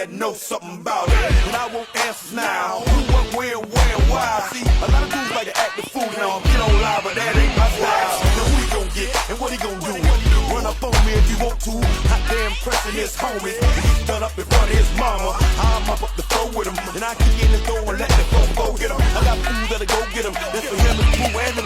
that know something about it. And I won't answer now. Who, what, where, and why? See, a lot of dudes like to act the fool now. Get on live, but that ain't my style. Now who he gon' get and what he gon' do? Run up on me if you want to. Hot damn pressing his homies. He's done up in front of his mama. I'm up the floor with him. And I kick in the door and let the phone go get him. I got fools that'll go get him. That's for him, the crew, and the